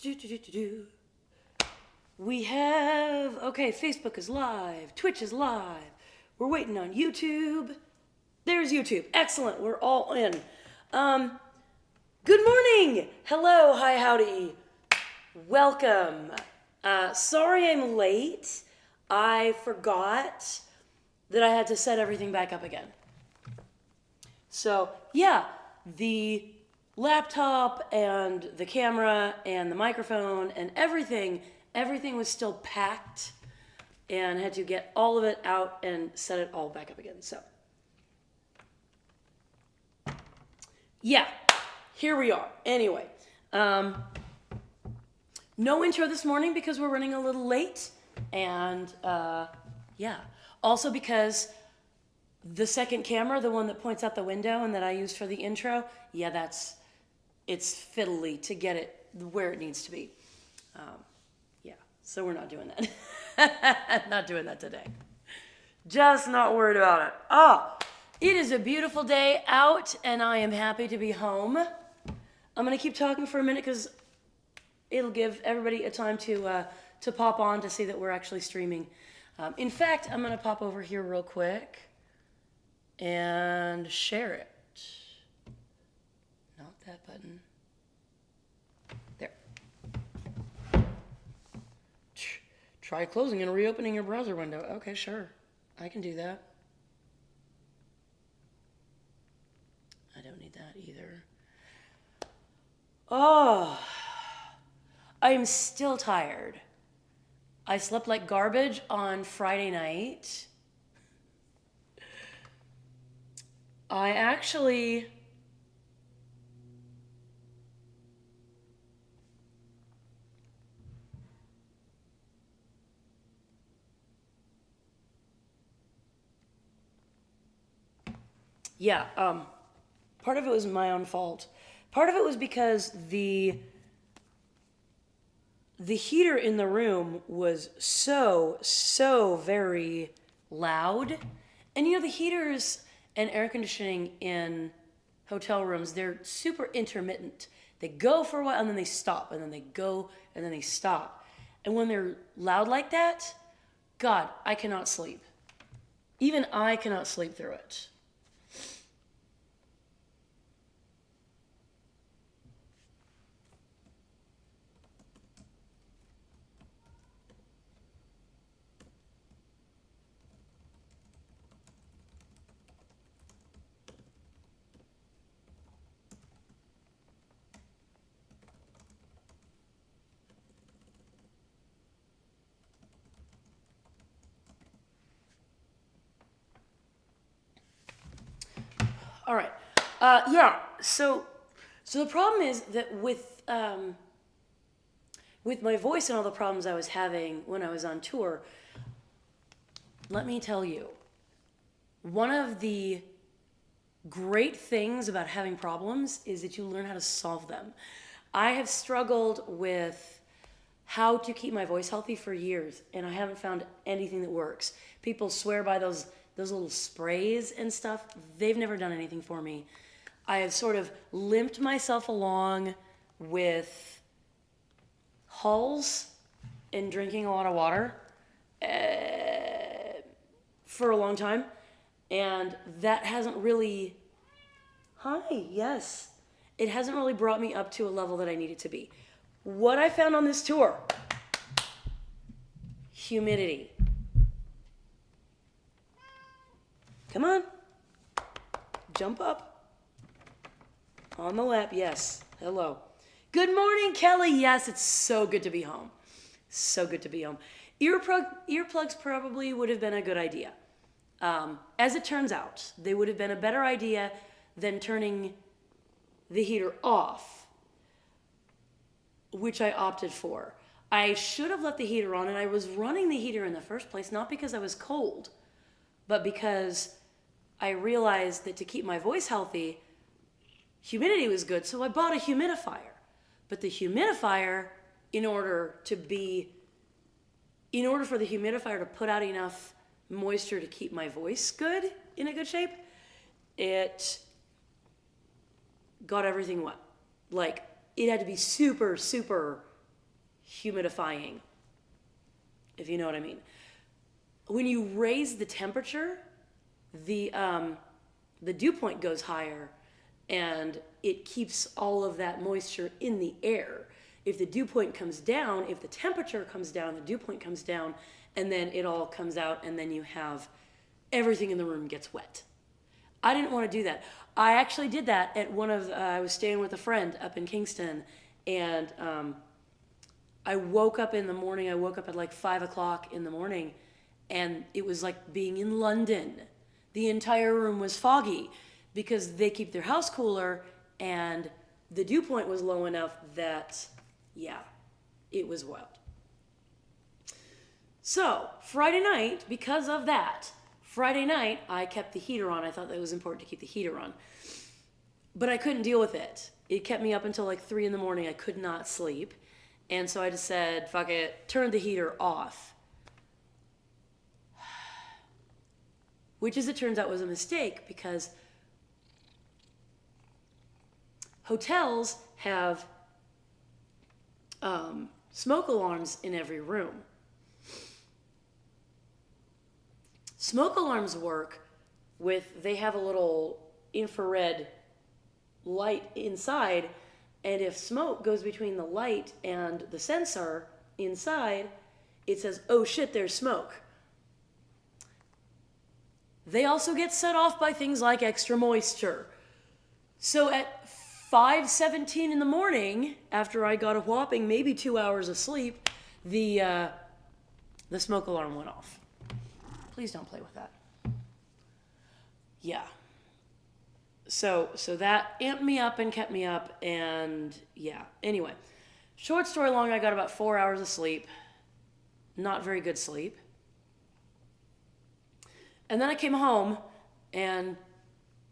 We have, okay, Facebook is live, Twitch is live. We're waiting on YouTube. There's YouTube. Excellent. We're all in. Good morning. Hello. Hi, howdy. Welcome. Sorry I'm late. I forgot that I had to set everything back up again. So, yeah, the laptop and the camera and the microphone and everything was still packed and had to get all of it out and set it all back up again. So, yeah, here we are. Anyway, no intro this morning because we're running a little late. And, yeah, also because the second camera, the one that points out the window and that I used for the intro, yeah, it's fiddly to get it where it needs to be. Yeah, so we're not doing that. Not doing that today. Just not worried about it. It is a beautiful day out, and I am happy to be home. I'm going to keep talking for a minute because it'll give everybody a time to pop on to see that we're actually streaming. In fact, I'm going to pop over here real quick and share it. Not that button. There. Try closing and reopening your browser window. Okay, sure. I can do that. I don't need that either. Oh, I am still tired. I slept like garbage on Friday night. I actually... Yeah, part of it was my own fault. Part of it was because the heater in the room was so very loud. And you know, the heaters and air conditioning in hotel rooms, they're super intermittent. They go for a while and then they stop, and then they go and then they stop. And when they're loud like that, God, I cannot sleep. Even I cannot sleep through it. All right. Yeah. So the problem is that with my voice and all the problems I was having when I was on tour, let me tell you, one of the great things about having problems is that you learn how to solve them. I have struggled with how to keep my voice healthy for years, and I haven't found anything that works. People swear by those little sprays and stuff. They've never done anything for me. I have sort of limped myself along with Halls and drinking a lot of water for a long time. And that hasn't really, yes. It hasn't really brought me up to a level that I need it to be. What I found on this tour, humidity. Come on. Jump up. On the lap, yes. Hello. Good morning, Kelly. Yes, it's so good to be home. So good to be home. Earplugs probably would have been a good idea. As it turns out, they would have been a better idea than turning the heater off, which I opted for. I should have left the heater on, and I was running the heater in the first place, not because I was cold, but because I realized that to keep my voice healthy, humidity was good, so I bought a humidifier. But the humidifier, in order for the humidifier to put out enough moisture to keep my voice good, in a good shape, it got everything wet. Like, it had to be super, super humidifying, if you know what I mean. When you raise the temperature, the dew point goes higher, and it keeps all of that moisture in the air. If the dew point comes down, if the temperature comes down, the dew point comes down, and then it all comes out, and then you have everything in the room gets wet. I didn't want to do that. I actually did that at I was staying with a friend up in Kingston, and I woke up in the morning. I woke up at like 5 o'clock in the morning, and it was like being in London. The entire room was foggy because they keep their house cooler, and the dew point was low enough that, yeah, it was wild. So, Friday night, because of that, I kept the heater on. I thought that it was important to keep the heater on. But I couldn't deal with it. It kept me up until like 3 in the morning. I could not sleep. And so I just said, fuck it, turned the heater off. Which, as it turns out, was a mistake because hotels have smoke alarms in every room. Smoke alarms work they have a little infrared light inside, and if smoke goes between the light and the sensor inside, it says, oh shit, there's smoke. They also get set off by things like extra moisture. So at 5:17 in the morning, after I got a whopping maybe 2 hours of sleep, the smoke alarm went off. Please don't play with that. Yeah. So that amped me up and kept me up, and yeah. Anyway, short story long, I got about 4 hours of sleep. Not very good sleep. And then I came home, and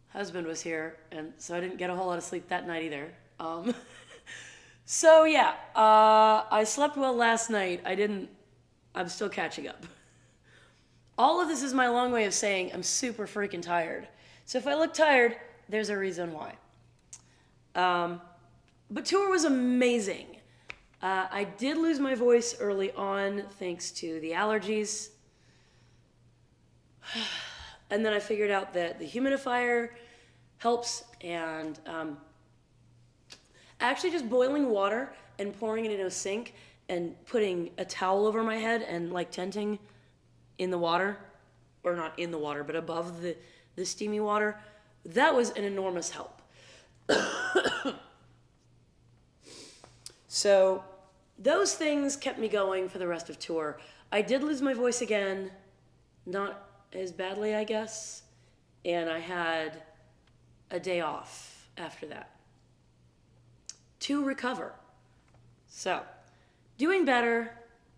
husband was here, and so I didn't get a whole lot of sleep that night either. So yeah, I slept well last night. I'm still catching up. All of this is my long way of saying I'm super freaking tired. So if I look tired, there's a reason why. But tour was amazing. I did lose my voice early on thanks to the allergies. And then I figured out that the humidifier helps, and actually just boiling water and pouring it in a sink and putting a towel over my head and like tenting in the water, or not in the water, but above the steamy water, that was an enormous help. So those things kept me going for the rest of tour. I did lose my voice again, not as badly, I guess, and I had a day off after that to recover. So, doing better,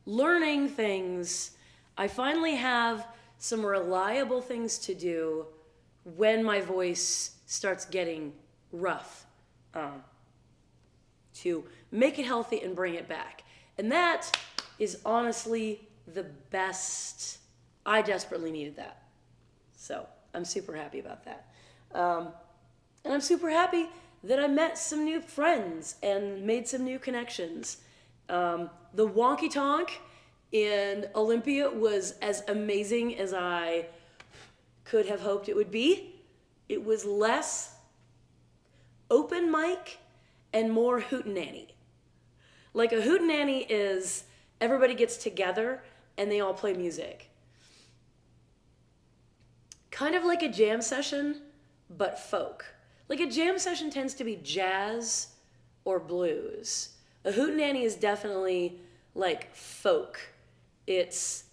learning things. I finally have some reliable things to do when my voice starts getting rough, to make it healthy and bring it back. And that is honestly the best. I desperately needed that. So I'm super happy about that. And I'm super happy that I met some new friends and made some new connections. The Wonky Tonk in Olympia was as amazing as I could have hoped it would be. It was less open mic and more hootenanny. Like a hootenanny is everybody gets together and they all play music. Kind of like a jam session, but folk. Like a jam session tends to be jazz or blues. A hootenanny is definitely like folk. It's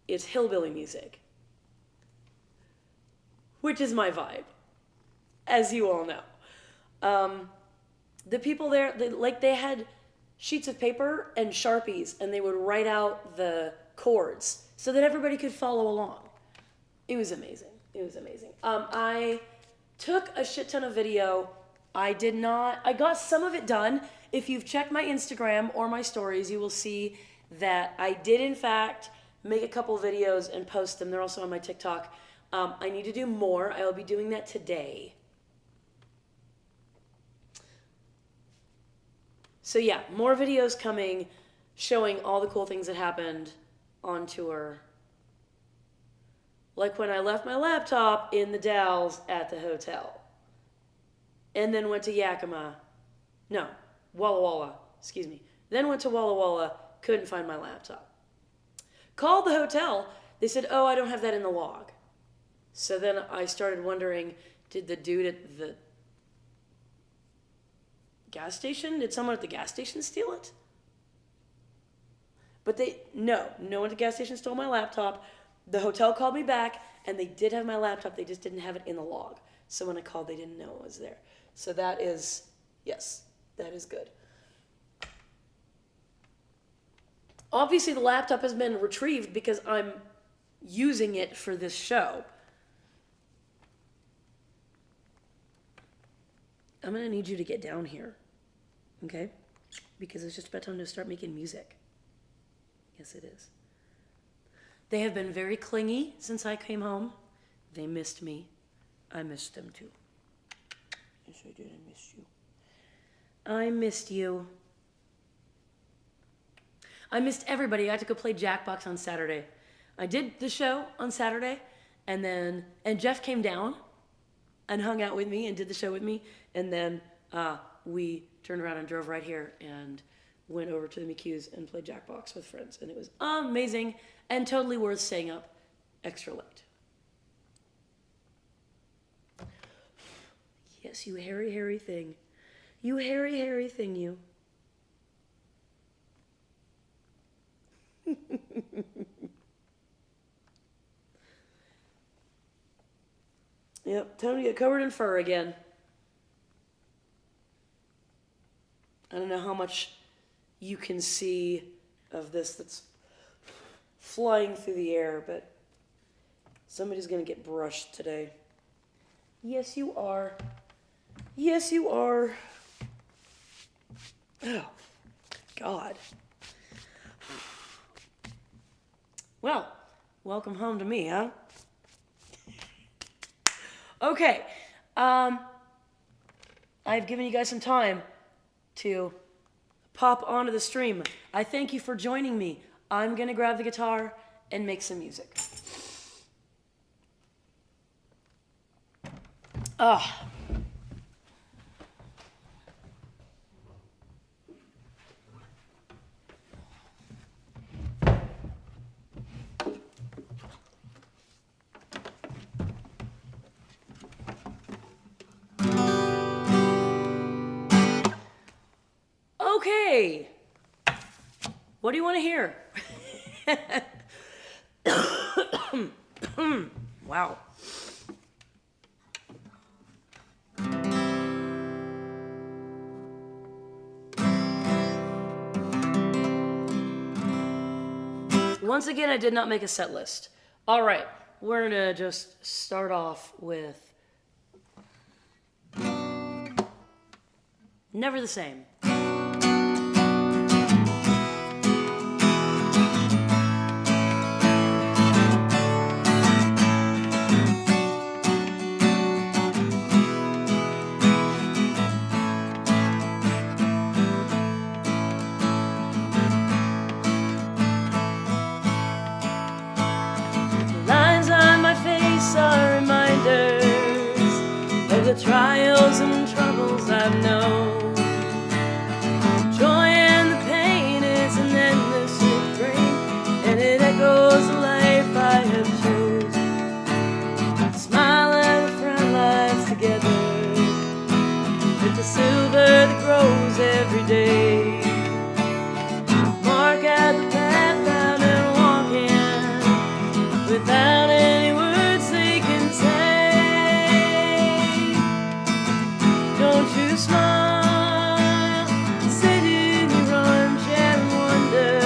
hillbilly music, which is my vibe, as you all know. The people there, they had sheets of paper and Sharpies, and they would write out the chords so that everybody could follow along. It was amazing. I took a shit ton of video. I got some of it done. If you've checked my Instagram or my stories, you will see that I did, in fact, make a couple videos and post them. They're also on my TikTok. I need to do more. I will be doing that today. So yeah, more videos coming. showing all the cool things that happened on tour. Like when I left my laptop in the Dalles at the hotel. And then went to Yakima. No, Walla Walla, excuse me. Then went to Walla Walla, couldn't find my laptop. Called the hotel. They said, oh, I don't have that in the log. So then I started wondering, did the dude at the gas station, did someone at the gas station steal it? But no one at the gas station stole my laptop. The hotel called me back, and they did have my laptop. They just didn't have it in the log. So when I called, they didn't know it was there. So that is, yes, that is good. Obviously, the laptop has been retrieved because I'm using it for this show. I'm going to need you to get down here, okay? Because it's just about time to start making music. Yes, it is. They have been very clingy since I came home. They missed me. I missed them too. Yes, I did. I missed you. I missed you. I missed everybody. I had to go play Jackbox on Saturday. I did the show on Saturday, and Jeff came down and hung out with me and did the show with me, and then we turned around and drove right here and went over to the McHughes and played Jackbox with friends, and it was amazing and totally worth staying up extra late. Yes, you hairy, hairy thing. You hairy, hairy thing, you. Yep, time to get covered in fur again. I don't know how much you can see of this that's flying through the air, but somebody's going to get brushed today. Yes, you are. Yes, you are. Oh, God. Well, welcome home to me, huh? Okay. I've given you guys some time to pop onto the stream. I thank you for joining me. I'm going to grab the guitar and make some music. Okay. What do you want to hear? Wow. Once again, I did not make a set list. All right, we're gonna just start off with Never the Same. Are reminders of the trials and troubles I've known. Joy and the pain is an endless refrain, and it echoes the life I have chosen. Smile and a frown lives together, with the silver that grows every day. Mark out the path out and walk in without any words. Smile, sit in your armchair and wonder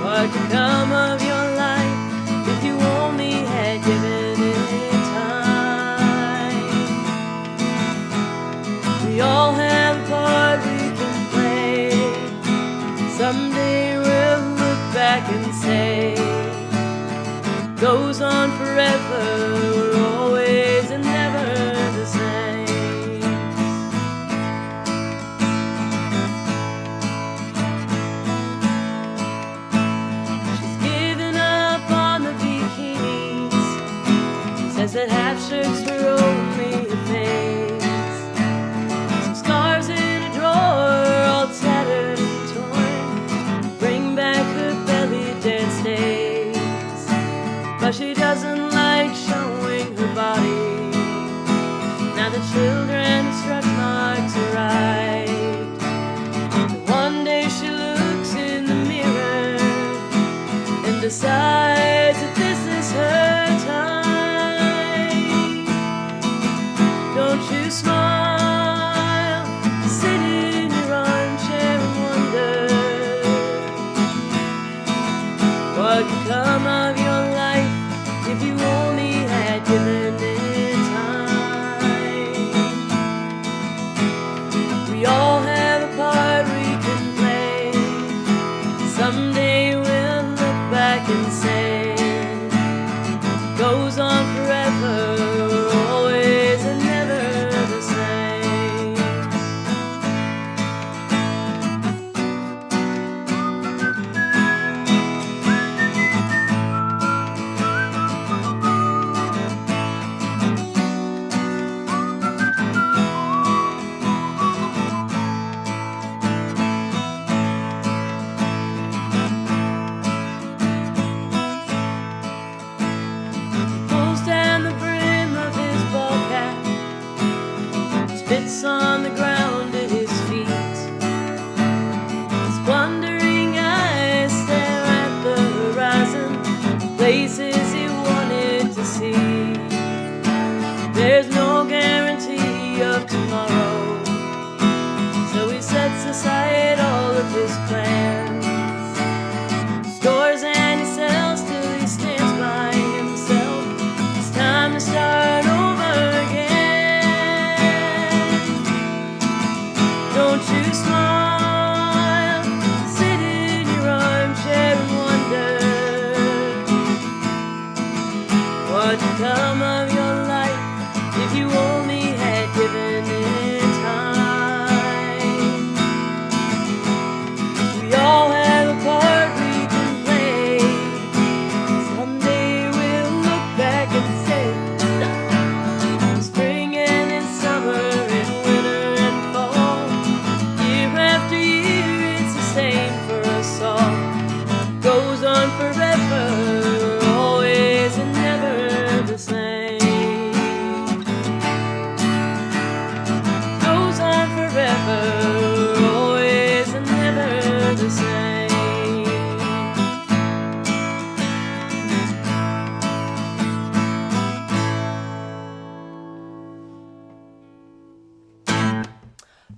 what could come of your life if you only had given it time. We all have a part we can play. Someday we'll look back and say, goes on forever, we're always and never the same. We all have a part we can play. Someday we'll look back and say, goes on forever, always and never the same. Pulls down the brim of his ball cap, spits on the ground at his feet. His wondering eyes stare at the horizon, places he wanted to see. There's no guarantee of tomorrow, so he sets aside all of his plans, stores and he sells till he stands by himself. It's time to start over again. Don't you smile, sit in your armchair and wonder what'd come of your life if you only had given it time. We all have a part we can play. Someday we'll look back and say, spring and then summer and winter and fall, year after year it's the same for us all. Goes on forever, always and never the same. Goes on forever, always and never the same.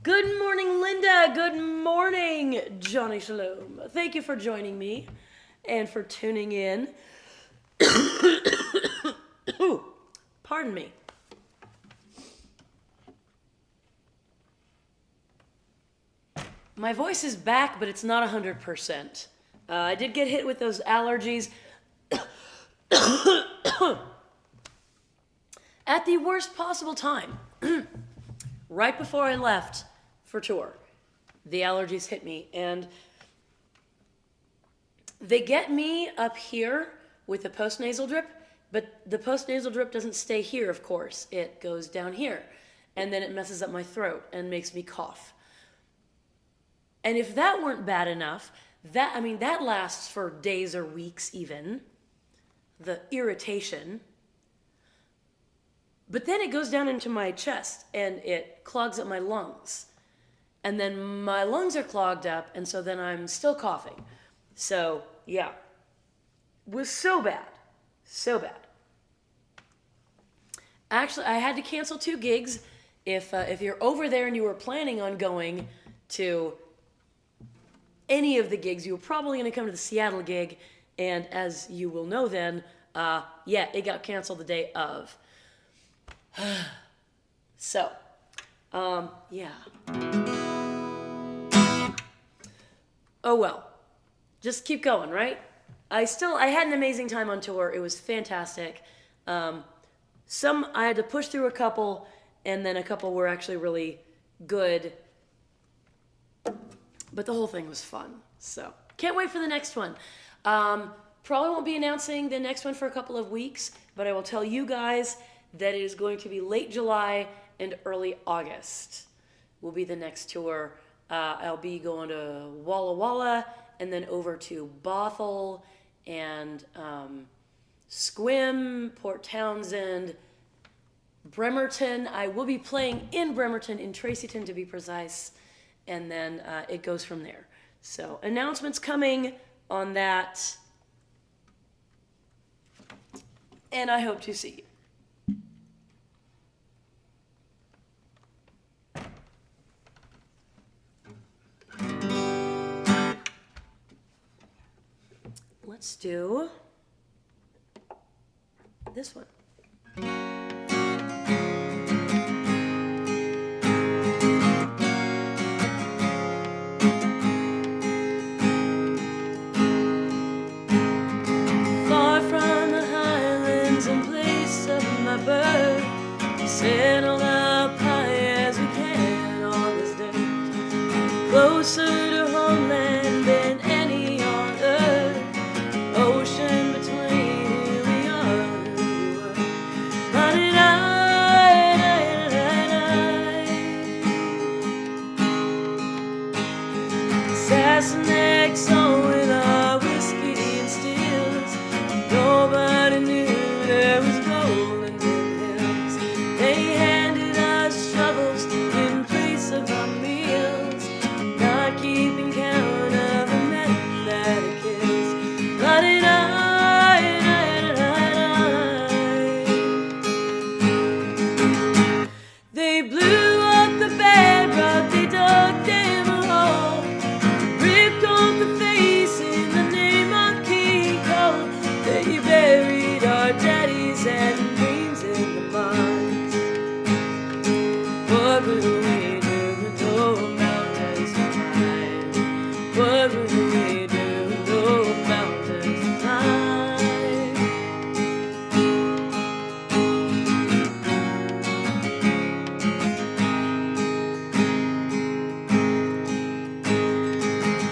Good morning, Linda. Good morning, Johnny Shalom. Thank you for joining me and for tuning in. Pardon me. My voice is back, but it's not 100%. I did get hit with those allergies at the worst possible time. Right before I left for tour, the allergies hit me, and they get me up here with the postnasal drip, but the postnasal drip doesn't stay here, of course. It goes down here, and then it messes up my throat and makes me cough. And if that weren't bad enough, that lasts for days or weeks even, the irritation. But then it goes down into my chest and it clogs up my lungs. And then my lungs are clogged up, and so then I'm still coughing. So, yeah. It was so bad. So bad. Actually, I had to cancel 2 gigs. If you're over there and you were planning on going to any of the gigs, you were probably going to come to the Seattle gig, and as you will know then, it got canceled the day of. So, yeah. Oh well. Just keep going, right? I had an amazing time on tour. It was fantastic. I had to push through a couple, and then a couple were actually really good. But the whole thing was fun. So, can't wait for the next one. Probably won't be announcing the next one for a couple of weeks, but I will tell you guys that it is going to be late July and early August will be the next tour. I'll be going to Walla Walla and then over to Bothell and Squim, Port Townsend, Bremerton. I will be playing in Bremerton, in Tracyton to be precise, and then it goes from there. So announcements coming on that, and I hope to see you. Let's do this one. closer to homeland than any on earth. Ocean between here we are. Sassenach song with our whiskey and stills. Nobody knew there was gold in them hills. They handed us shovels in place of our meals, not keeping count of the men that it kills. They blew up the bedrock, they dug them a hole, ripped off the face in the name of King Cole. They buried our daddies and dreams in the mines. What will we do with no mountains to climb? What will we do with no mountains to climb?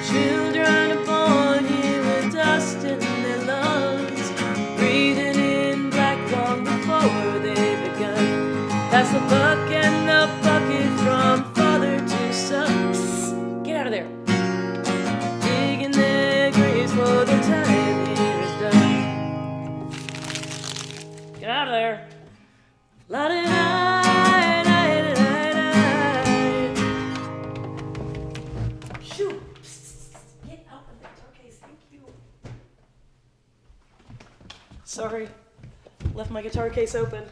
Children are born here with dust in their lungs, breathing in black long before they begun. That's the buck and the bucket from father to son. Psst, get out of there. Digging their graves for the time here is done. Get out of there. La-di-da-da-da-da-da. Shoot. Get out of the guitar case. Thank you. Sorry. Left my guitar case open.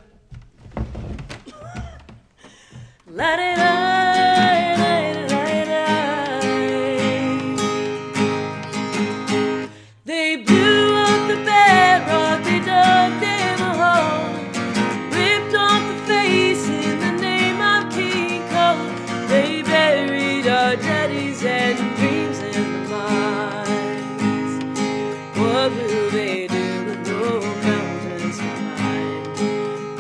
La-di-da-da-da-da-da. They blew up the bedrock, they dug them a hole, ripped off the face in the name of King Cole. They buried our daddies and dreams in the mines. What will they do with no mountains to climb?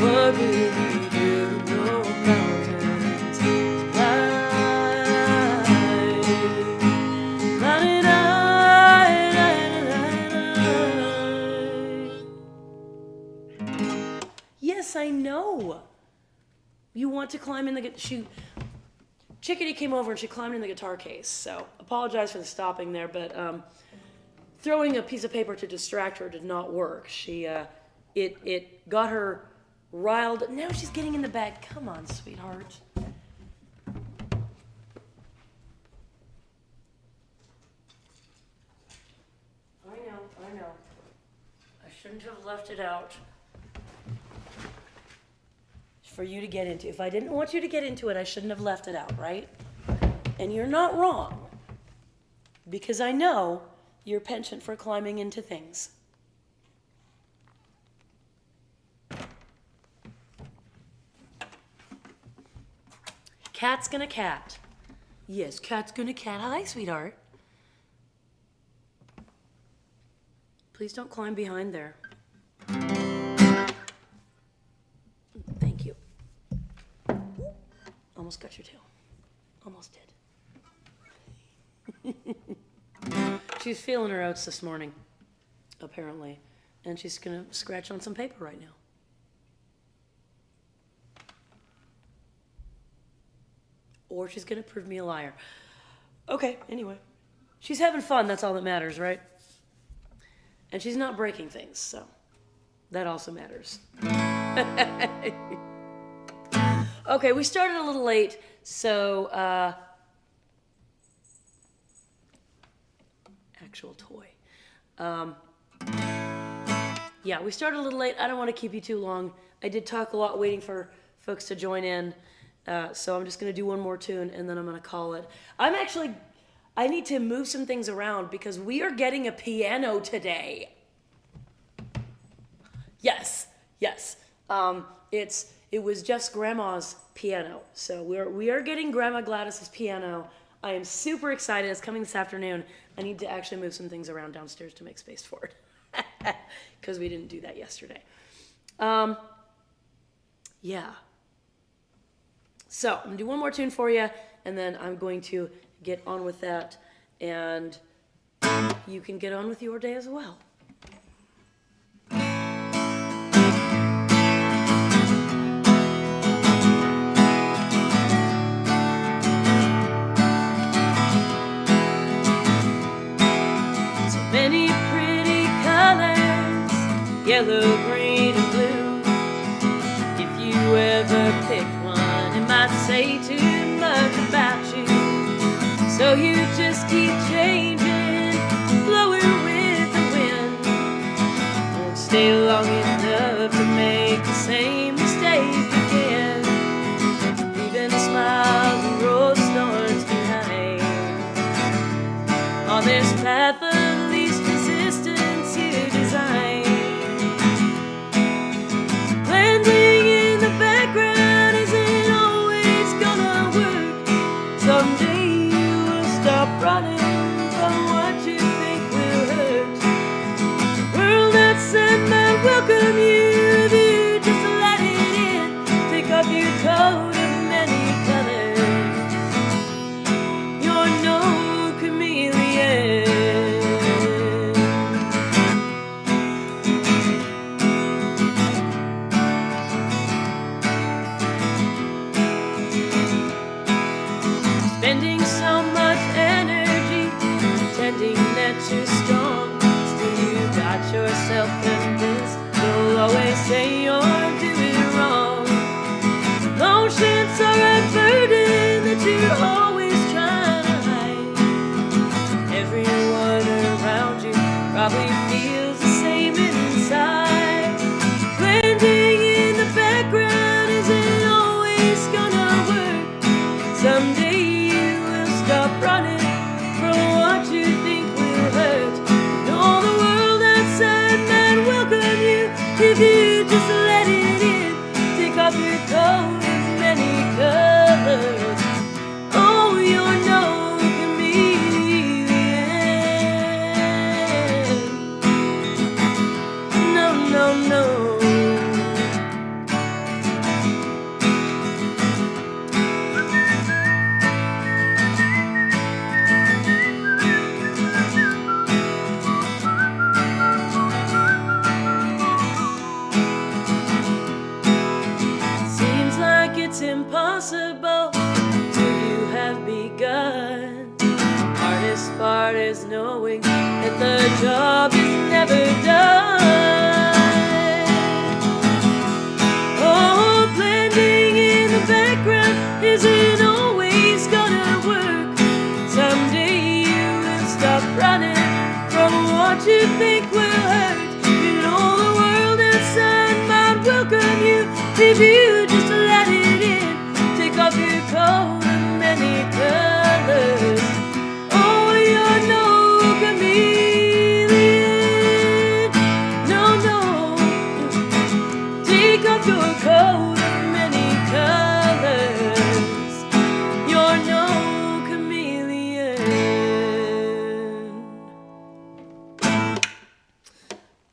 What will we do with no mountains to climb? Yes, I know. You want to climb in the Chickadee came over and she climbed in the guitar case. So apologize for the stopping there, but throwing a piece of paper to distract her did not work. It got her riled. Now she's getting in the bag. Come on, sweetheart. I know. I shouldn't have left it out for you to get into. If I didn't want you to get into it, I shouldn't have left it out, right? And you're not wrong, because I know your penchant for climbing into things. Cat's gonna cat. Yes, cat's gonna cat. Hi, sweetheart. Please don't climb behind there. Thank you. Almost got your tail. Almost did. She's feeling her oats this morning, apparently. And she's gonna scratch on some paper right now. Or she's gonna prove me a liar. Okay, anyway. She's having fun, that's all that matters, right? And she's not breaking things, so that also matters. Okay, we started a little late, so actual toy. Yeah, we started a little late. I don't want to keep you too long. I did talk a lot waiting for folks to join in, so I'm just going to do one more tune, and then I'm going to call it. I need to move some things around because we are getting a piano today. Yes. It was just Grandma's piano. So we are getting Grandma Gladys's piano. I am super excited. It's coming this afternoon. I need to actually move some things around downstairs to make space for it. Because we didn't do that yesterday. Yeah. So I'm gonna do one more tune for you, and then I'm going to get on with that, and you can get on with your day as well. So many pretty colors, yellow, green, and blue. If you ever picked one, it might say too much about you. So you just keep changing, blowing with the wind. Won't stay long enough to make the same mistake again. Leaving smiles and rose thorns behind. On this path of least resistance you design. Blending in the background isn't always gonna work. Someday you will stop running from what you think will hurt. The world outside might welcome you if you just let it in. Take off your coat of many colors. You're no chameleon. Spending so much energy pretending that you're strong. Still you got yourself convinced you'll always say you're doing wrong. Emotions are a burden that you're always trying to hide. Everyone around you probably feels the same inside. Blending in the background isn't always gonna work. Someday you will stop running from what you think will hurt. And all the world outside might welcome you if you just let it in. Take off your coat of many colors. Oh, you're no chameleon. No, no, no. Seems like it's impossible till you have begun. Hardest part is knowing that the job is never done. Oh, blending in the background isn't always gonna work. Someday you will stop running from what you think will hurt. And all the world outside might welcome you if you just let it in. Take off your coat of many colors. Oh, you're no chameleon. No, no. Take off your coat of many colors. You're no chameleon.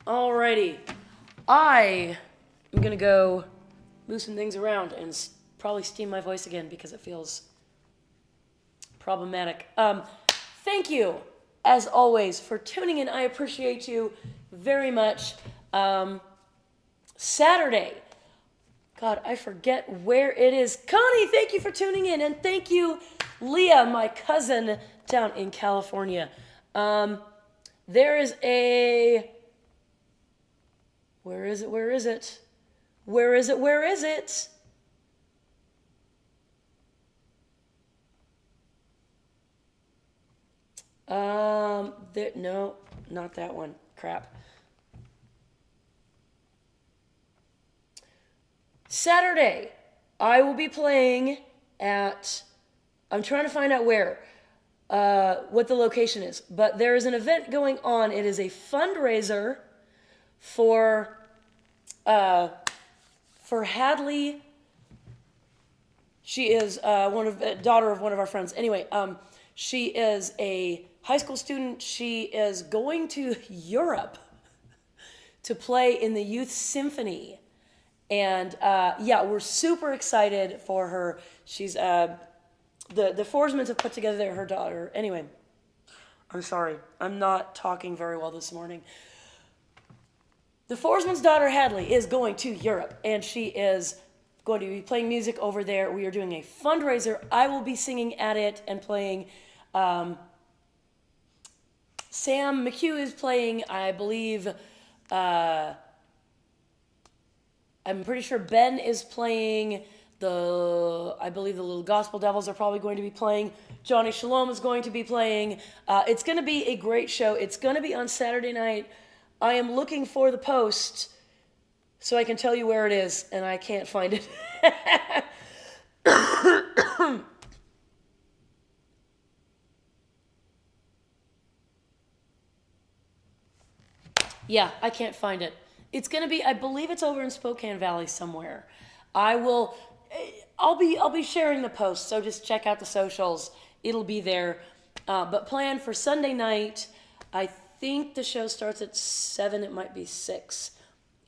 Alrighty. I am gonna go loosen things around and probably steam my voice again because it feels problematic. Thank you, as always, for tuning in. I appreciate you very much. Saturday. God, I forget where it is. Connie, thank you for tuning in. And thank you, Leah, my cousin down in California. There is a... Where is it? Where is it? Where is it? Where is it? No, not that one. Crap. Saturday, I will be playing at, I'm trying to find out where, what the location is, but there is an event going on. It is a fundraiser for Hadley. She is daughter of one of our friends. Anyway, she is a high school student. She is going to Europe to play in the youth symphony. And yeah, we're super excited for her. She's the Forsmans have put together her daughter. Anyway, I'm sorry, I'm not talking very well this morning. The Forsman's daughter Hadley is going to Europe, and she is going to be playing music over there. We are doing a fundraiser. I will be singing at it and playing. Sam McHugh is playing, I believe. I'm pretty sure Ben is playing. I believe the Little Gospel Devils are probably going to be playing. Johnny Shalom is going to be playing. It's going to be a great show. It's going to be on Saturday night. I am looking for the post so I can tell you where it is, and I can't find it. Yeah, I can't find it. It's going to be, I believe it's over in Spokane Valley somewhere. I'll be sharing the post, so just check out the socials. It'll be there. But plan for Sunday night. I think the show starts at 7. It might be 6.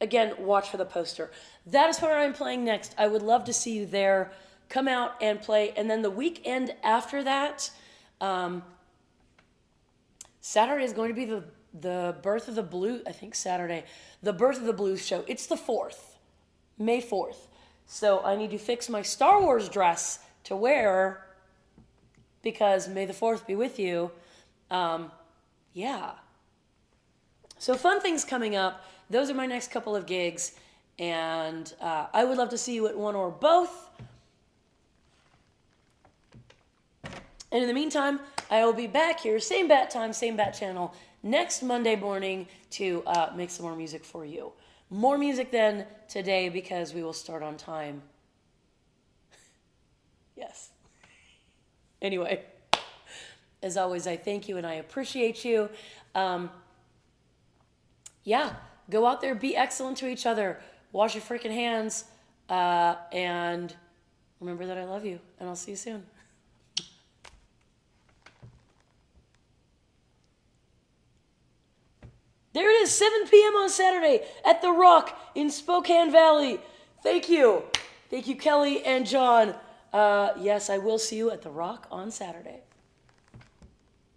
Again, watch for the poster. That is where I'm playing next. I would love to see you there. Come out and play. And then the weekend after that, Saturday is going to be the Birth of the Blues. I think Saturday. The Birth of the Blues show. It's the 4th. May 4th. So I need to fix my Star Wars dress to wear because May the 4th be with you. Yeah. So fun things coming up. Those are my next couple of gigs. And I would love to see you at one or both. And in the meantime, I will be back here, same bat time, same bat channel, next Monday morning to make some more music for you. More music than today because we will start on time. Yes. Anyway, as always, I thank you and I appreciate you. Yeah, go out there, be excellent to each other, wash your freaking hands, and remember that I love you, and I'll see you soon. There it is, 7 p.m. on Saturday at The Rock in Spokane Valley. Thank you. Thank you, Kelly and John. Yes, I will see you at The Rock on Saturday.